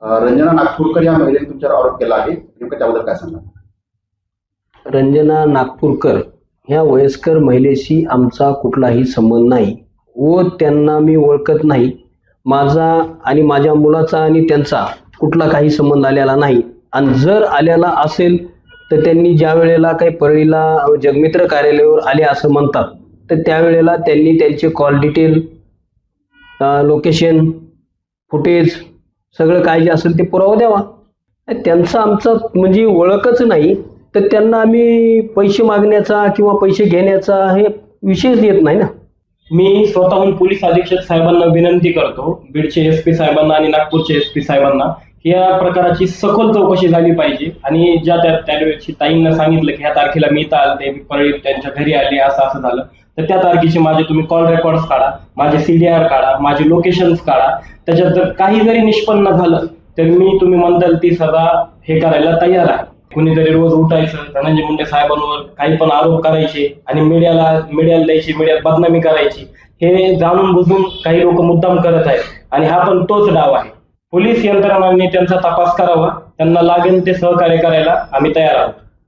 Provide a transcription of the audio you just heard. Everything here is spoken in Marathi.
रंजना नागपूरकर या महिलेने तुमच्यावर आरोप केला आहे, नेमकं त्याबद्दल काय सांगा? रंजना नागपूरकर ह्या वयस्कर महिलेशी आमचा कुठलाही संबंध नाही व त्यांना मी ओळखत नाही. माझा आणि माझ्या मुलाचा आणि त्यांचा कुठला काही संबंध आलेला नाही. आणि जर आलेला असेल तर त्यांनी ज्या वेळेला काही परळीला जगमित्र कार्यालयावर आले असं म्हणतात, तर त्यावेळेला त्यांनी त्यांचे कॉल डिटेल, लोकेशन, फुटेज सगळं काय जे असेल ते पुरावा द्यावा. त्यांचा आमचा म्हणजे ओळखच नाही, तर त्यांना आम्ही पैसे मागण्याचा किंवा पैसे घेण्याचा हे विषयच येत नाही ना. मी स्वतःहून पोलीस अधीक्षक साहेबांना विनंती करतो, बीडचे एसपी साहेबांना आणि नागपूरचे एसपी साहेबांना, या प्रकाराची सखोल चौकशी झाली पाहिजे. आणि ज्या त्यावेळेची ताईंना सांगितलं की ह्या तारखेला मी इथं आलते, परळी त्यांच्या घरी आले, असं झालं, तर त्या तारखेचे माझे तुम्ही कॉल रेकॉर्ड्स काढा, माझे CDR काढा, माझे लोकेशन्स काढा. त्याच्यात जर काही जरी निष्पन्न झालं तर मी तुम्ही म्हणताल ती सजा हे करायला तयार आहे. कुणीतरी रोज उठायचं, धनंजय मुंडे साहेबांवर काही पण आरोप करायचे आणि मीडियाला द्यायची, मीडियात बदनामी करायची, हे जाणून बुजून काही लोक मुद्दाम करत आहेत. आणि हा पण तोच डाव आहे. पोलीस यंत्रणांनी त्यांचा तपास करावा, त्यांना लागेल ते सहकार्य करायला आम्ही तयार आहोत.